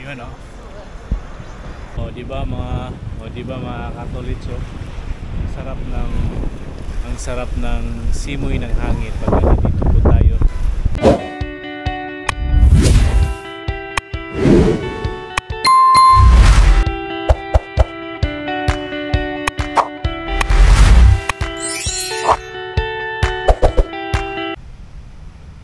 Yun oh. Di ba mga Katolitso? Ang sarap ng simoy ng hangin pag nandito po tayo.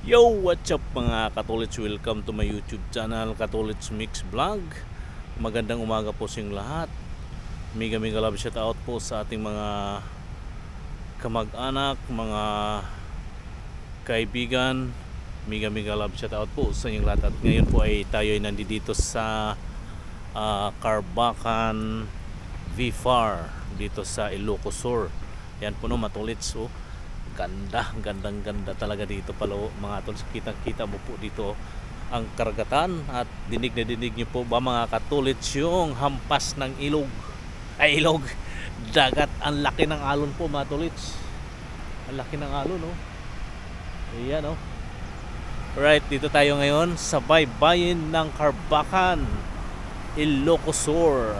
Yo, what's up mga Katolits? Welcome to my YouTube channel, Katolits Mix Vlog. Magandang umaga po sa inyong lahat. Mega love shout out po sa ating mga kamag-anak, mga kaibigan. Mega love shout out po sa inyong lahat. At ngayon po ay tayo ay nandito sa Carbacan V-Far dito sa Ilocos Sur. Yan po no, Matolits. So, ganda talaga dito pala mga tol. Kita mo po dito ang karagatan at dinig na dinig nyo po ba mga Katolits yung hampas ng ilog, dagat. Ang laki ng alon po mga Tolits, ang laki ng alon no. Ayan no. Right, dito tayo ngayon sa baybayin ng Carbacan, Ilocos Sur.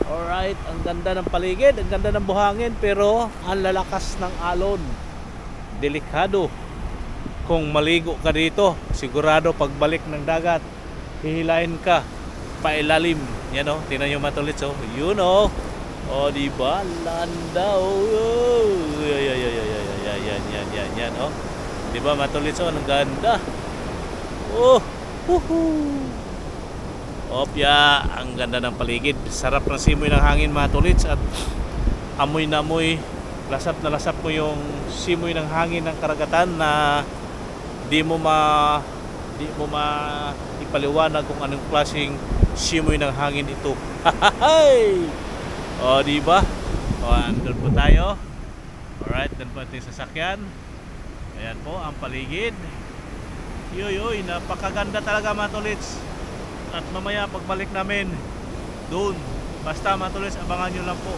Alright, ang ganda ng paligid, ang ganda ng buhangin, pero ang lalakas ng alon. Delikado. Kung maligo ka dito, sigurado pagbalik ng dagat, hihilain ka pailalim. Yan o, tingnan nyo Matolits o. Yun o. O diba, landaw. Yan o. Diba Matolits o, ang ganda. Oh, opya, ang ganda ng paligid. Sarap ng simoy ng hangin mga Tolits. At amoy na amoy, lasap na lasap mo yung simoy ng hangin ng karagatan na di mo ipaliwanag kung anong klaseng simoy ng hangin ito. O diba? O andun po tayo. Alright, doon po ating sasakyan. Ayan po ang paligid. Yoy, napakaganda talaga mga Tolits. At mamaya pagbalik namin doon, basta mga Tolits, abangan nyo lang po.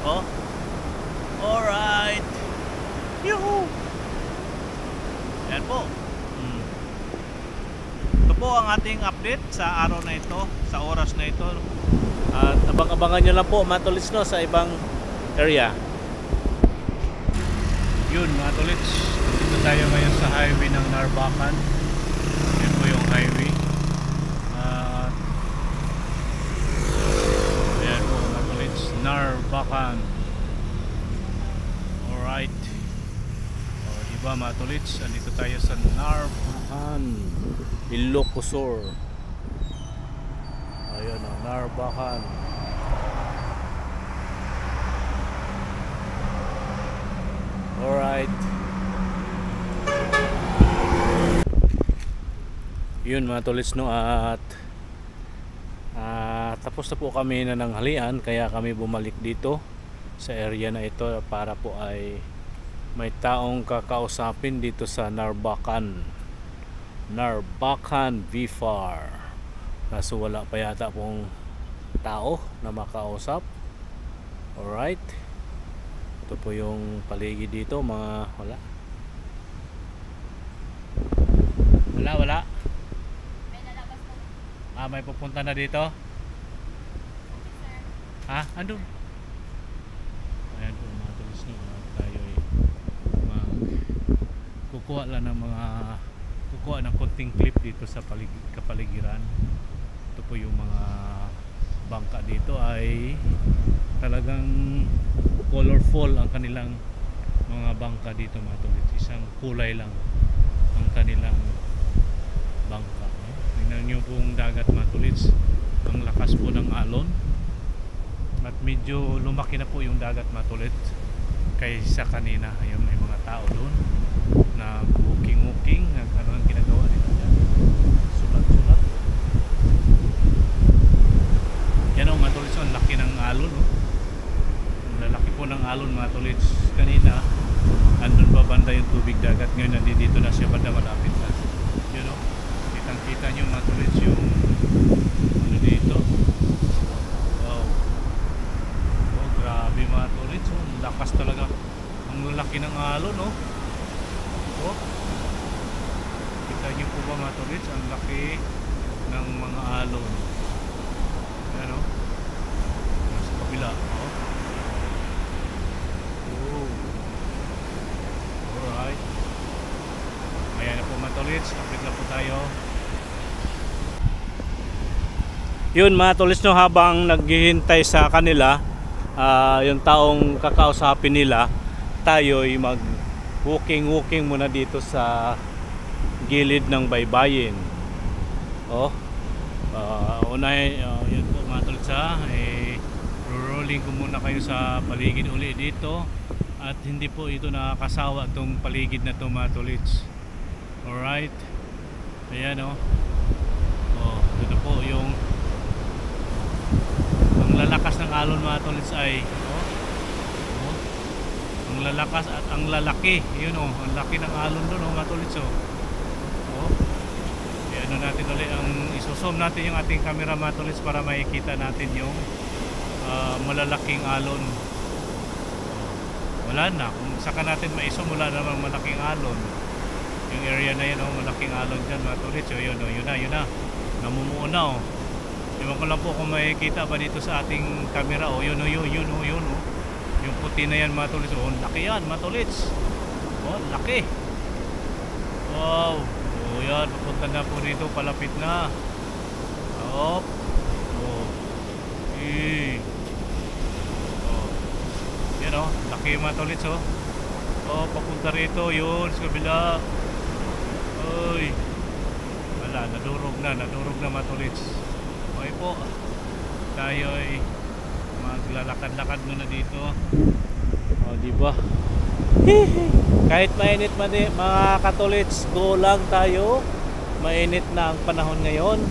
Oh, alright. Yuhu. Yan po. Ito po ang ating update sa araw na ito, sa oras na ito. At abang-abangan nyo lang po mga Tolits no, sa ibang area. Yun mga Tolits, dito tayo ngayon sa highway ng Narbacan. Yan po yung highway. Ayan po mga Tolits, Narbacan. Alright. O diba mga Tolits, andito tayo sa Narbacan, Ilocos Sur. Ayan o, Narbacan. Alright. Yun mga Tolits no, at tapos na po kami na ng halian, kaya kami bumalik dito sa area na ito para po ay may taong kakausapin dito sa Narbacan V-Far. Kaso wala pa yata pong tao na makausap. Alright, ito po yung paligid dito mga wala. May pupunta na dito. Ha? Ano? Ayan po mga Tolits no, tayo ay kukuha lang ng konting clip dito sa kapaligiran. Ito po yung mga bangka dito ay talagang colorful ang kanilang mga bangka dito mga Tolits. Isang kulay lang ang kanilang bangka. Tingnan nyo pong dagat mga Tolits, ang lakas po ng alon. At medyo lumaki na po yung dagat mga Tolits kaysa kanina. Ayun, may mga tao doon na walking, ano ang ginagawa nila dyan, sulat. Yan o mga Tolits, ang laki ng alon oh. Ang lalaki po ng alon mga Tolits. Kanina andun pa banda yung tubig dagat, ngayon nandito na siya banda malapit na. Yun o, kita nyo mga Tolits yung ano dito. Wow, oh grabe mga Tolits oh. Lakas talaga, ang lalaki ng alon oh. Oh, kita nyo po ba mga Tolits, ang laki ng mga alon. Ayan o. Sa kabila. Oh. Oh. Alright. Ayan na po mga tolits. Update na po tayo. Yun mga tolits, no, habang naghihintay sa kanila yung taong kakausapin nila, tayo'y mag walking muna dito sa gilid ng baybayin. Yun po mga tolits, rolling ko muna kayo sa paligid uli dito, at hindi po ito nakakasawa tong paligid na to mga tolits. Alright, ayan o. Dito po yung ang lalakas ng alon mga tolits ay ang lalakas at ang lalaki. Yun o, ang laki ng alon doon mga tolits o. Ano natin ulit, isusum natin yung ating camera mga tolits para makikita natin yung malalaking alon. Wala na, kung saka natin maisum, wala namang malaking alon. Yung area na yun o, malaking alon dyan mga tolits o. Yun na, namumuo na o. Iwan ko lang po kung makikita ba dito sa ating camera o. Yun o. Yung puti na yan mga tolits o. Laki yan mga tolits. Laki. Wow. Yan, papunta na po dito, palapit na. Yan o, laki mga tolits o. Papunta rito, yun, sa kabila. Wala, nadurog na mga tolits. Okay po, tayo ay maglalakad-lakad muna dito. Diba? Kahit mainit mga katolits, go lang tayo. Mainit na ang panahon ngayon.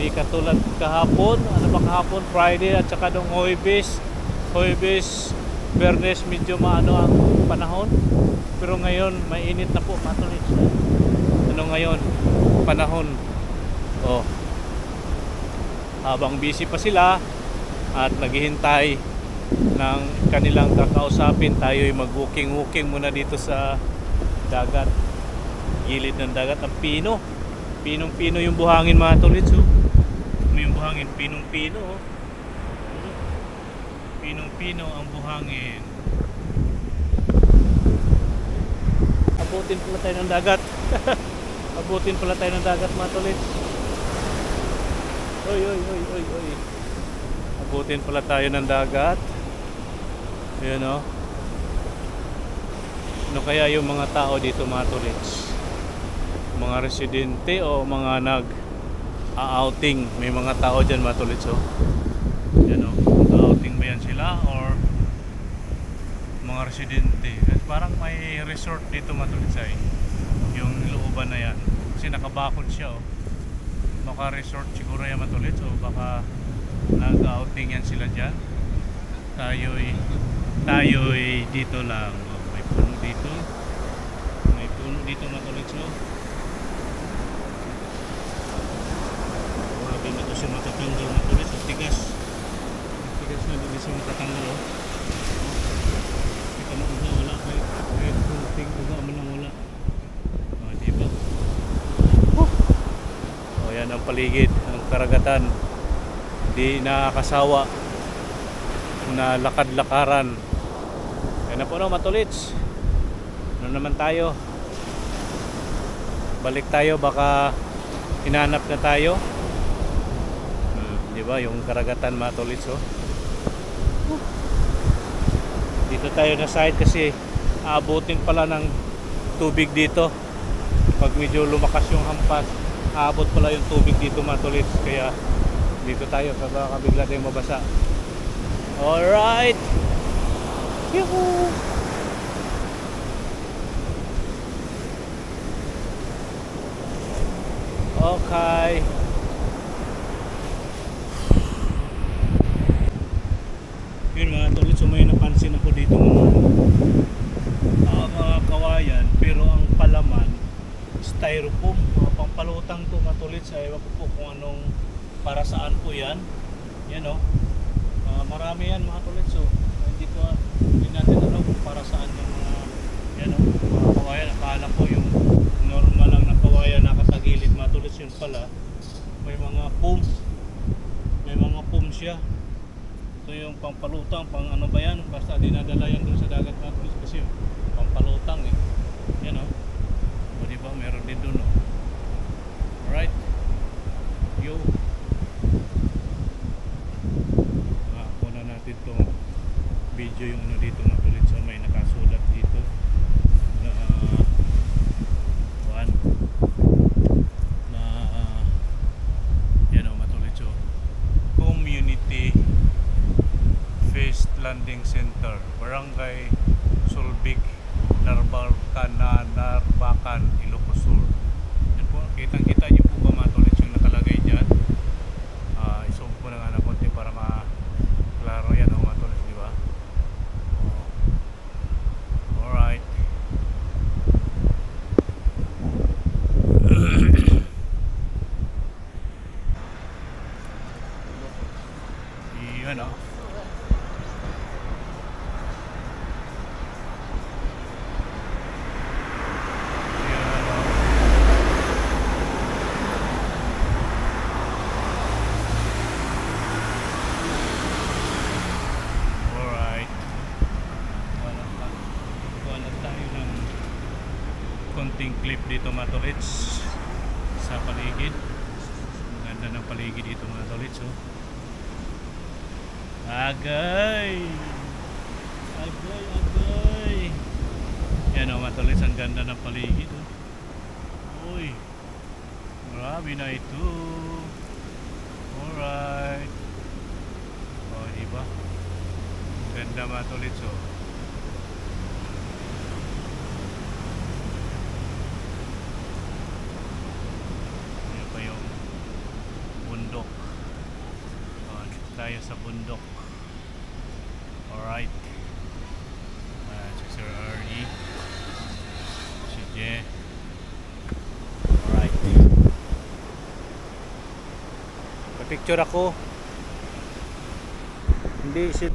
Di katulad kahapon. Ano ba kahapon? Friday at saka nung Huwebes, Biyernes, medyo maano ang panahon. Pero ngayon, mainit na po mga katolits. Ano ngayon? Panahon. Habang busy pa sila at naghihintay ng kanilang kakausapin, tayo ay mag-walking muna dito sa dagat, gilid ng dagat. Ang pinong-pino yung buhangin mga tolits oh. Yung buhangin, pinong-pino oh. Pinong-pino ang buhangin. Abutin pala tayo ng dagat. Abutin pala tayo ng dagat mga tolits. Oy. Abutin pala tayo ng dagat. Ayan o. Ano kaya yung mga tao dito mga tolits? Mga residente o mga nag-outing? May mga tao dyan mga tolits o. Ayan o. Nag-outing ba yan sila or mga residente? Parang may resort dito mga tolits ay. Yung looban na yan. Kasi nakabakod siya o. Baka resort siguro yan mga tolits o baka nag-outing yan sila dyan. Tayo'y dito lang. May puno dito. May puno dito mga tolits o. Grabe na ito siya matatanggal mga tolits. Ang tigas na din siya matatanggal o. Kita mo uga wala. Kahit kunting uga mo lang wala. Diba? Yan ang paligid, ang karagatan. Di nakakasawa na lakad-lakaran. Yan na po no mga tolits. Ano naman tayo? Balik tayo, baka hinanap na tayo. Di ba yung karagatan mga tolits oh. Dito tayo na side kasi aabutin pala ng tubig dito. Pag medyo lumakas yung hampas, aabot pala yung tubig dito mga tolits. Kaya dito tayo, baka bigla tayong mabasa. Alright. Yuhuu. Okay. Yun mga tolits, so may napansin ako dito mga kawayan, pero ang palaman styrofoam, mga pampalutang to mga tolits. Ewan ko po kung anong, para saan po yan. Yan o. Marami yan mga tolits. So hindi natin alam kung para saan yung mga yan o, mga kawayan. Akala ko yung normal lang na kawayan nakatagilid mga tolits. Yun pala may mga foam. May mga foam siya. Ito yung pampalutang, pang ano ba yan? Basta dinadala yan doon sa dagat natin kasi pampalutang eh. Yan o. O diba, meron din doon o. Alright. Yo. Makakuha natin itong video yung ano dito mga tulit. So may nakasulat dito na yan o matulit. So Community Feast Landing Center, Barangay Sulbig, Narbacan, Ilocos Sur. Yan po, kitang-kita niyo po ba mga tulit yung nakalagay dyan. I-zoom po na nga na konti para maklaro yan o mga tulit, di ba? Alright. Yan o. Konting clip dito mga tolits sa paligid. Ang ganda ng paligid dito mga tolits oh. Agay! Agay, agay! Yan o mga tolits, ang ganda ng paligid oh. Uy! Grabe na ito. Alright. O diba? Ang ganda mga tolits oh. Bundok. Tayo sa bundok. Alright. Si Sir Ernie, si Je. Alright. Pa-picture ako. Hindi si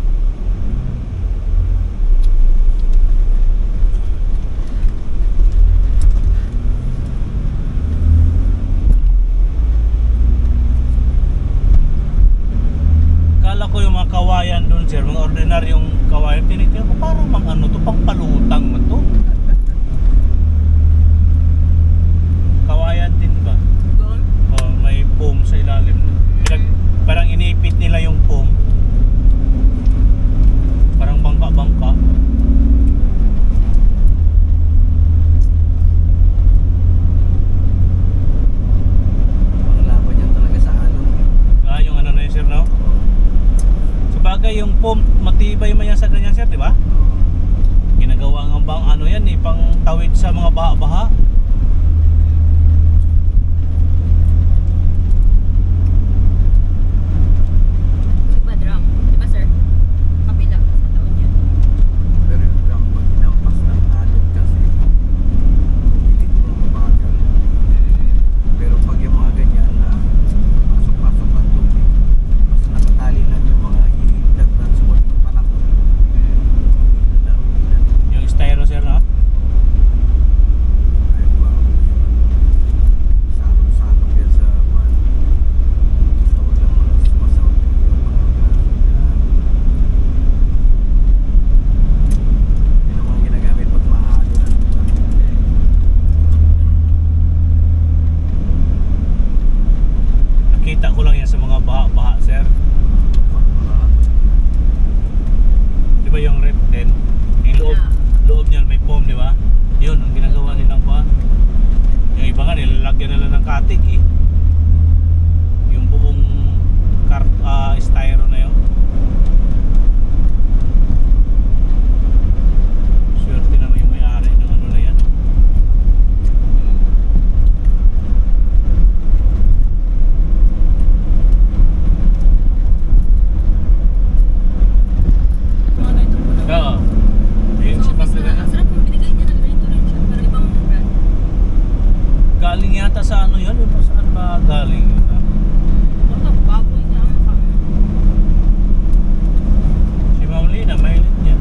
kawayan doon sir, mga ordinaryong kawayan. Tinitingnan ko parang mga ano to, pang palutang mo to. Kawayan din ba? Oh, may foam sa ilalim. Parang inipit nila yung foam. Parang bangka-bangka. Panglaban yan talaga sa alon. Yung ano na yun sir, no? Bagay yung foam, matibay man yan sa ganyan sir, di ba? Ginagawa ng bang ano yan eh, pang tawid sa mga baha-baha. Diba drum? Diba sir? Kapila sa taon yun. Pero yung drum, pag hinampas ng alon kasi, hindi ko mabagal. Pero pag yung mga ganyan na pasok-pasok ang tubig, mas nakatali lang yung mga transport ng panahon. Yung styro sir, no? Ay, wow. Salong-salong yan sa pan. Sa walang mga sumasawag yung mga kaso yan. Yun ang mga ginagamit pag mahalo na diba? Nakita ko lang yan sa mga baha-baha sir. Di ba yung rep 10? Yung loob niyan may foam, di ba? Yun, ang ginagawa nilang pa. Yung iba nga, nilalagyan nila ng katig eh. Yung buong styro na yun. Swerte naman yung may-ari ng ano na yan. Mga ganito po lang. Oo. Ayun si Pagdala na. Ang sarap kung binigay niya na ganito rin siya. Pero ibang brand. Galing yata sa ano yun? Yung saan ba galing yun? Ito, baboy na ang mukha. Si Maulina, mahilit niya.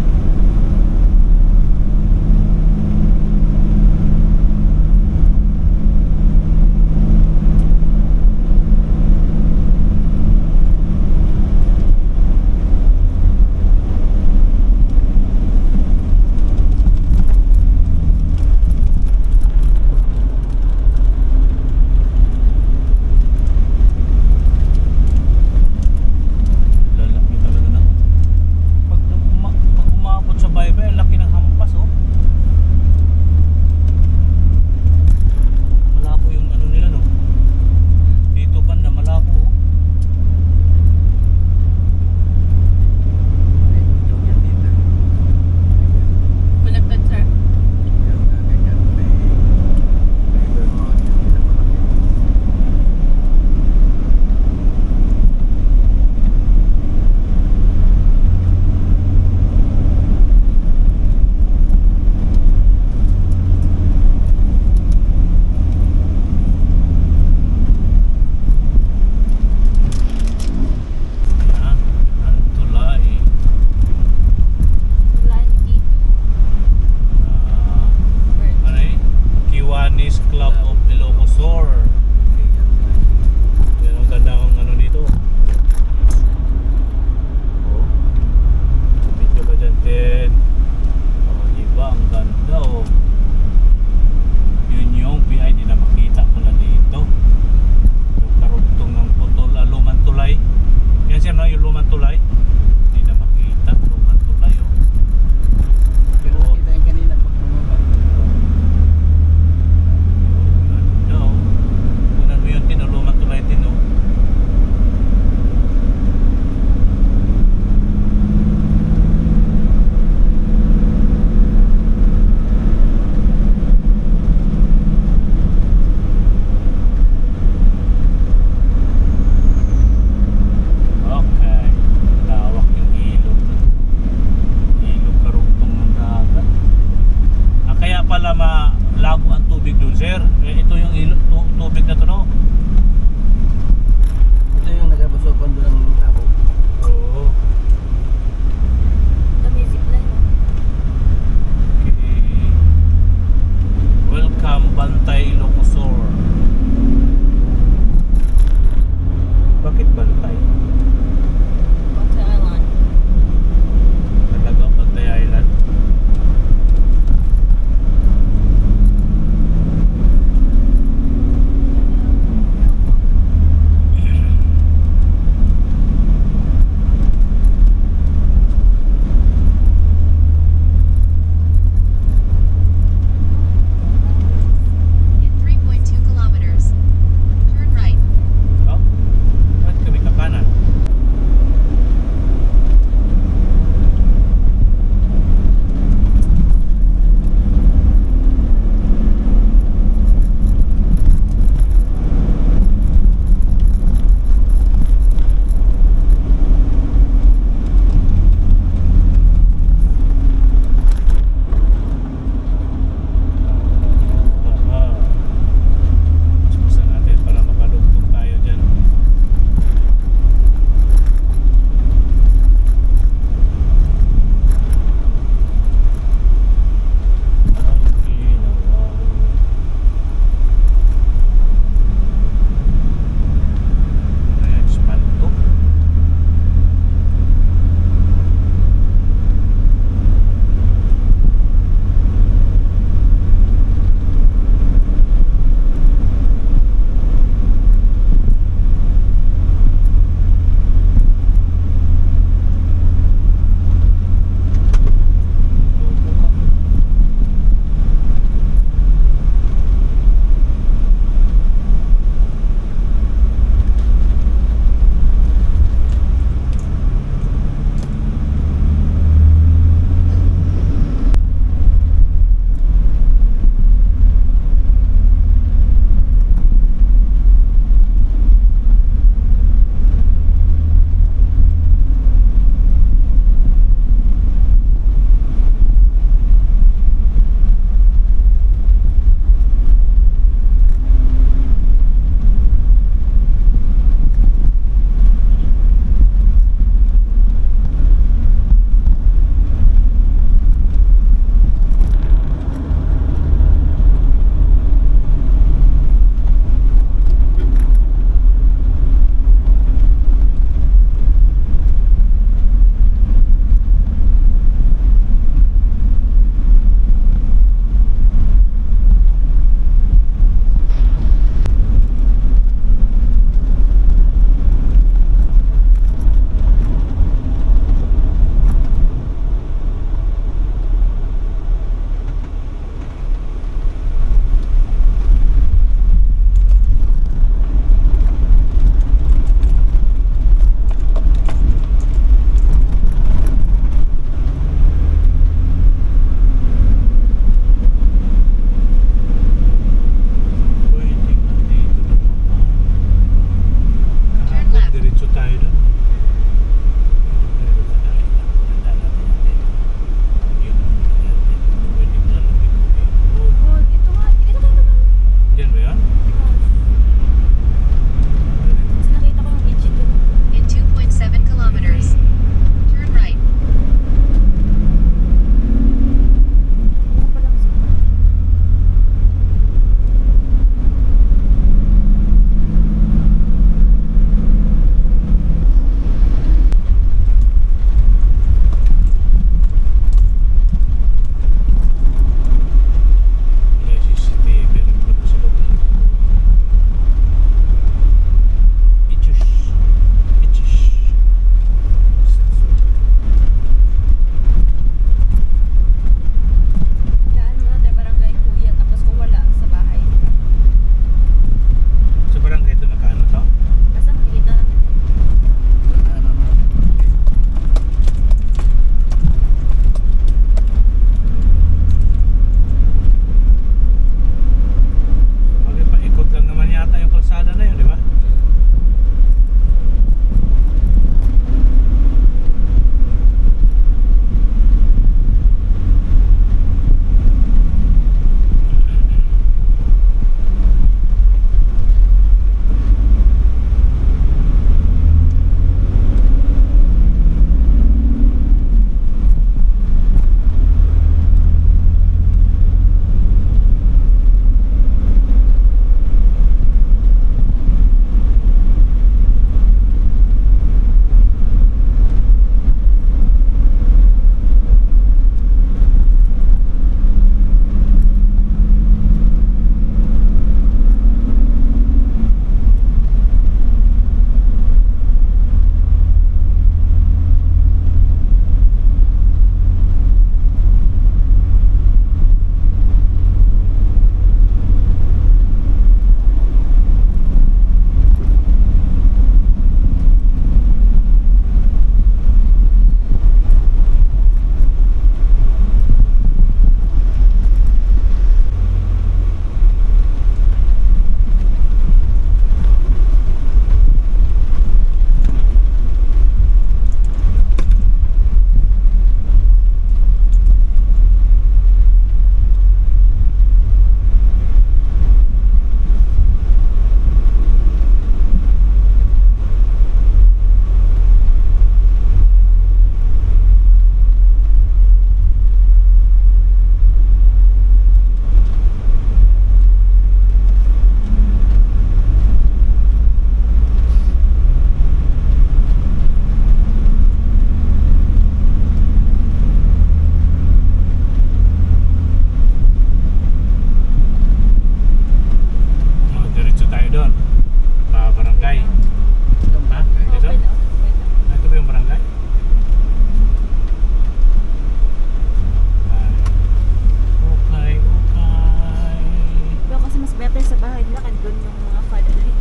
lakad doon ng mga family.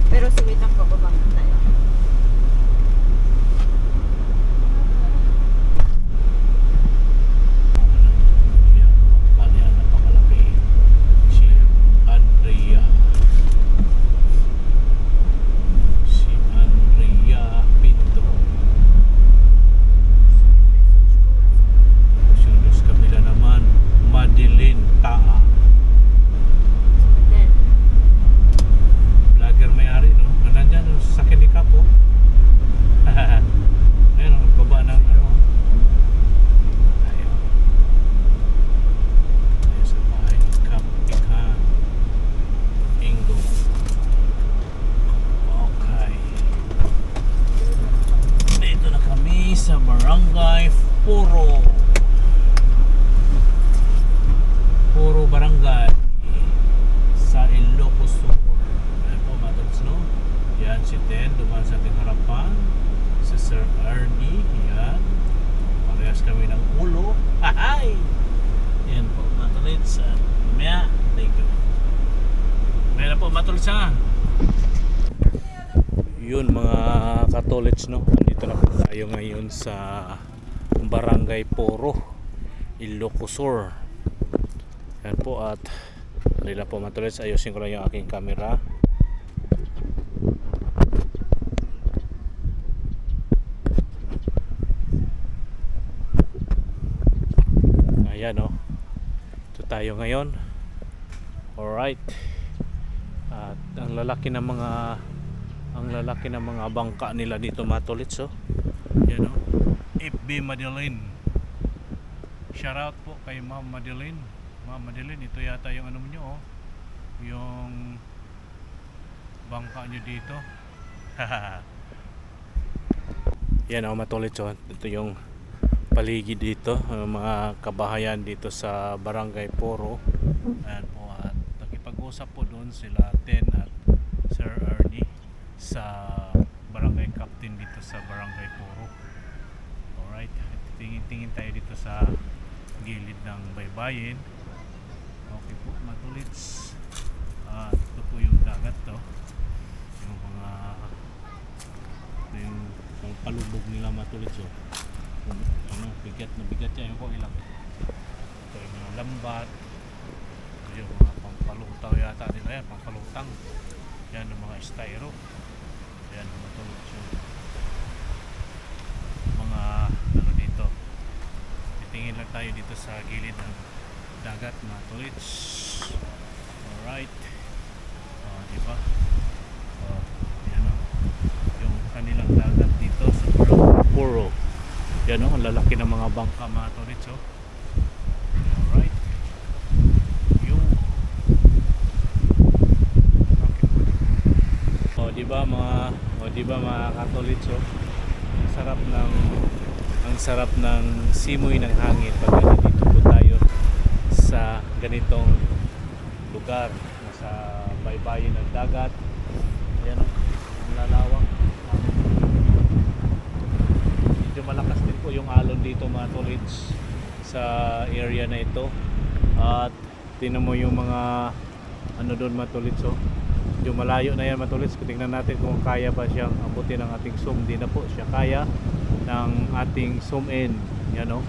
Pero si wait lang po, babang tayo. Kanya napakalaki si Andrea. Si Andrea Pinto. Tapos kabila naman, Madeline Taa. Then, Vlogger may-ari, no? Nandyan, no? Sa sakyan ni Kapo. Ayun, baba ng ano. Ayun. Ayun sa bahay ni Kap Ikhan. Ingo. Okay. Dito na kami sa Barangay Puro. Puro Barangay sa Ilocos Sur. Ayan po mga tods, no? Yan si Ten, dumaan sa ating harapan. Si Sir Ernie, yan. Parehas kami ng ulo. Hahay! Yan po mga tods. Maya, thank you. Maya na po mga tods, ha? Yun mga katolits, no? Nandito na po tayo ngayon sa Barangay Puro, Ilocos Sur. Yan po at nila po mga tods, ayusin ko lang yung aking camera. Ayan, no? Ito tayo ngayon. Alright. At ang lalaki ng mga bangka nila dito mga tods, oh. Yan, no? FB Madeline. Shout out po kay Ma'am Madeline. Ma'am Madeline, ito yata yung ano nyo, oh. Yung bangka nyo dito. Yan, oh, matulit, oh. Ito yung paligid dito, mga kabahayan dito sa Barangay Puro. Ayan po, at nakipag-usap po doon sila Ten at Sir Ernie sa Barangay Captain dito sa Barangay Puro. Alright, tingin-tingin tayo dito sa gilid ng baybayin. Okay po mga tolits. Ito po yung dagat, to. Yung mga yung palubog nila mga tolits, oh. Ano, bigat na bigat yan yung po ilang. Ito yung mga lambat. Ito yung mga pampalutaw yata nila yan, pampalutang. Yan yung mga styro. Yan mga tolits, yung mga ano dito. Titingin lang tayo dito sa gilid ng dagat mga tolits. Alright. Diba? Yan o. Yung kanilang dagat dito sa Puro. Yan o, ang lalaki ng mga bangka mga tolits, oh. Alright. Yung diba mga katolits, oh. Ang sarap ng simoy ng hangin pag nandito po tayo sa ganitong lugar, nasa baybayin ng dagat. Ayan, ang lalawak. Medyo malakas din po yung alon dito mga tolits sa area na ito. At tingnan mo yung mga ano doon mga tolits, oh. Medyo malayo na yan mga tolits. Tingnan natin kung kaya ba siyang abutin ng ating zoom. Di na po siya kaya ng ating zoom in. Yan, oh.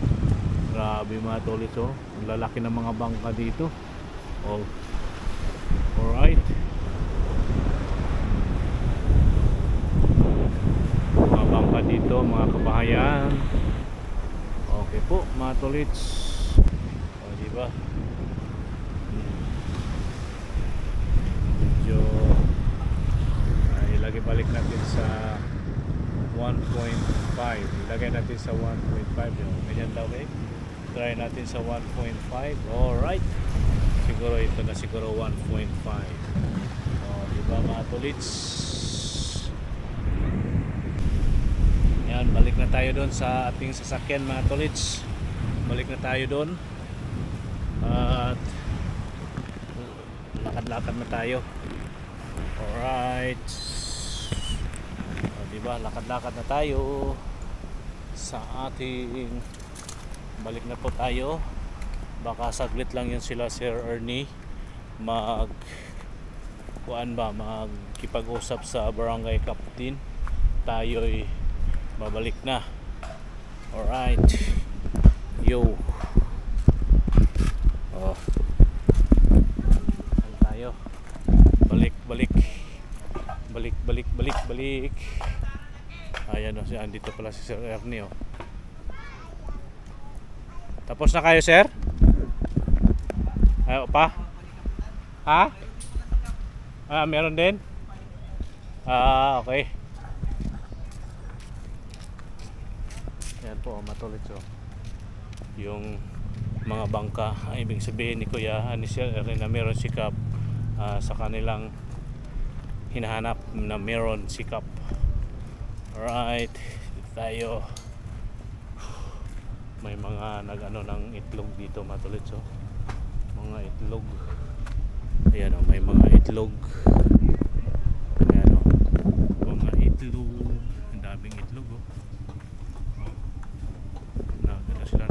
Grabe mga tolits, oh. Ang lalaki ng mga bangka dito. Oh. Alright. Mga bangka dito, mga kabahayan. Okay po mga tolits. O, diba? Medyo ilagay balik natin sa 1.5. Ilagay natin sa 1.5. Ganyan daw, okay? Try natin sa 1.5. Alright. Siguro ito na siguro 1.5. Diba mga tolits? Yan, balik na tayo doon sa ating sasakyan mga tolits. Balik na tayo doon. At lakad-lakad na tayo. Alright. Diba, lakad-lakad na tayo sa ating, balik na po tayo. Baka saglit lang yun sila Sir Ernie kuan ba magkipag-usap sa barangay captain. Tayo'y babalik na. Alright. Yo. Oh. Saan tayo? Balik. Ayan o, andito pala si Sir Ernie oh. Tapos na kayo, sir? Ayaw pa? Ha? Meron din? Okay. Yan po, matulit so. Yung mga bangka, ibig sabihin ni Kuya ni Sir Ernie na meron sikap sa kanilang hinahanap na meron sikap. Alright, tayo. May mga nag-ano ng itlog dito matulit so. Mga itlog. Ayan o, may mga itlog. Ayan o, mga itlog. Ang daming itlog o. Nagano sila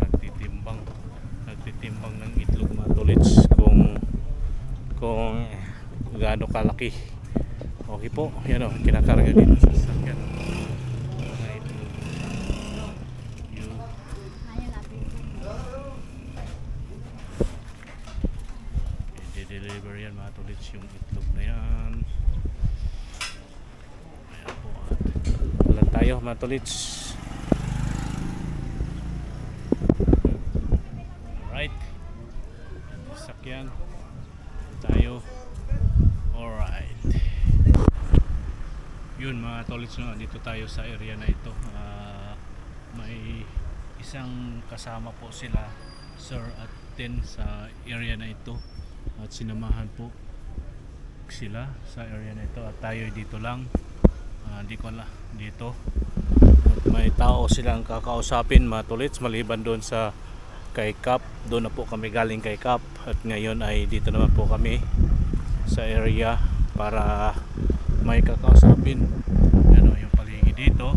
nagtitimbang ng itlog matulits kung gaano kalaki. Okay po, yan o, kinakarga dito sa sasakyan. I-deliver yan mga tolits yung itlog na yan. Ayan po, at wala tayo mga tolits. Alright, sasakyan tayo. Alright, yun mga tolits no, dito tayo sa area na ito. May isang kasama po sila, Sir at Ten, sa area na ito at sinamahan po sila sa area na ito at tayo dito lang. Di ko na dito at may tao silang kakausapin mga tolits maliban doon sa kay Cap. Doon na po kami galing kay Cap at ngayon ay dito naman po kami sa area para may kakausapin. Ano yung paligid dito.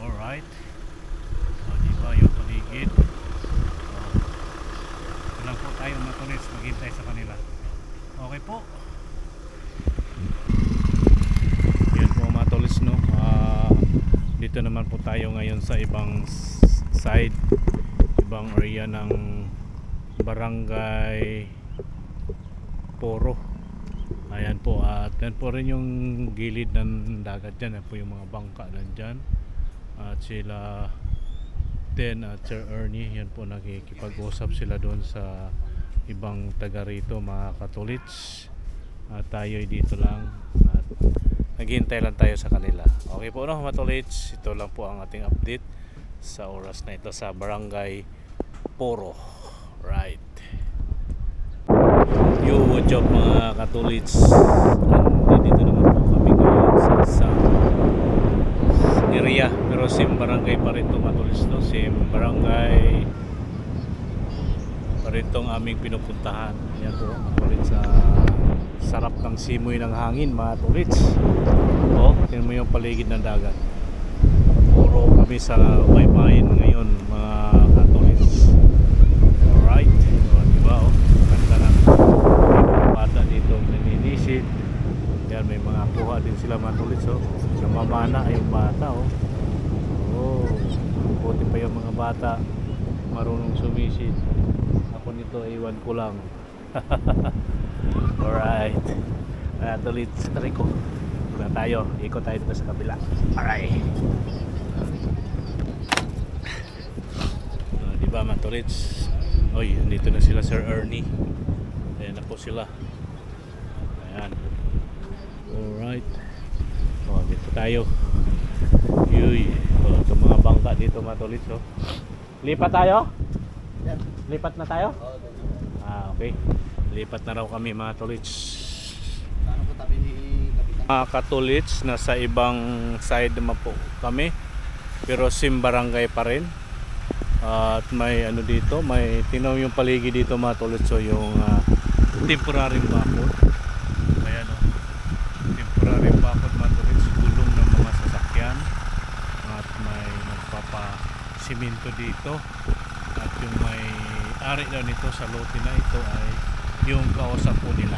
Alright, diba yung paligid. Lang po tayo mga tolits, maghintay sa kanila. Okay po. Yan po mga tolits no. Dito naman po tayo ngayon sa ibang side, ibang area ng Barangay Poro. Ayan po, at yan po rin yung gilid ng dagat dyan. Yan po yung mga bangka nandyan. At sila Ten at Sir Ernie, yan po nakikipag-usap sila doon sa ibang taga rito mga katolits. At tayo dito lang at naghihintay lang tayo sa kanila. Okay po no mga tolits, ito lang po ang ating update sa oras na ito sa Barangay Poro. Right. Yo, what's up mga katolits? Dito naman po kami ngayon sa area, pero same barangay pa rin ito matulis no? Same barangay pa rin itong aming pinupuntahan. Yan po matulis, sa sarap ng simoy ng hangin mga tulits. Tingnan mo yung paligid ng dagat. Puro kami sa baybayin ngayon mga katulits. Alright, diba ganda ng bata dito naninisid. Yan, may mga kuha din sila mga tulits namamana yung bata buti pa yung mga bata marunong sumisid. Ako nito iwan ko lang. Alright, tulits tari ko na tayo, ikot tayo dito sa kabila. Alright, diba mga tulits? Oy, andito na sila Sir Ernie. Ayan na po sila. Ayan. Alright, dito tayo. Yuy, itong mga bangka dito mga tulits. Lipat tayo? Lipat na tayo? Okay, lipat na raw kami mga tulits. Mga katulits, nasa ibang side naman po kami, pero same barangay pa rin. At may ano dito, may tinaw yung paligid dito mga tulits. So yung temporary bakod. Ayan temporary bakod mga tulits, gulong ng mga sasakyan. At may nagpapa-simento dito. At yung may ari daw nito sa lote na ito ay yung kausap po nila.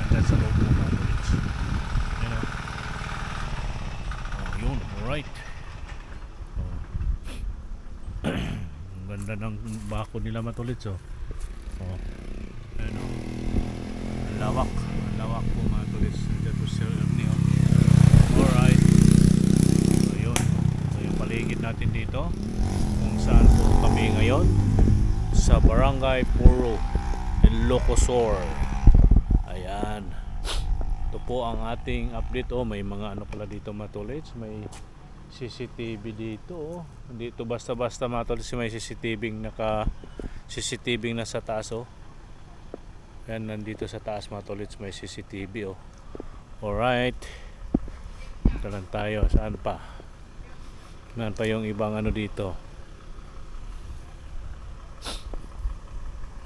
Andyan sa loob mga tulits. Alright. Oh. Ang ganda ng bako nila matulit, so. Oh. Ano? Ang lawak. Ang lawak po mga tulis. Dito sa niyo. Alright. So yun. So yung paligid natin dito. Kung saan po kami ngayon. Sa Barangay Puro, Ilocosur. Ayan. Ito po ang ating update. Oh, may mga ano pala dito matulis. May CCTV dito. Oh. Hindi ito basta-basta matulis. May CCTV nasa taas. Oh. Yan, nandito sa taas matulis. May CCTV. Oh. Alright. Ito lang tayo. Saan pa? Saan pa yung ibang ano dito?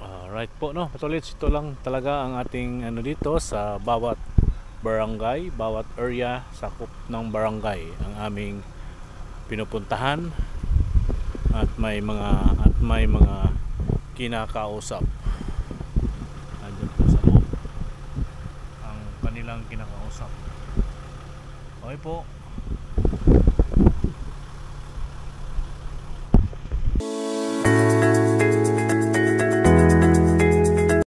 Alright po, no, patuloy, ito lang talaga ang ating ano dito sa bawat barangay, bawat area, sakop ng barangay ang aming pinupuntahan at may mga kinakausap. Andun po sa loob ang kanilang kinakausap. Okay po.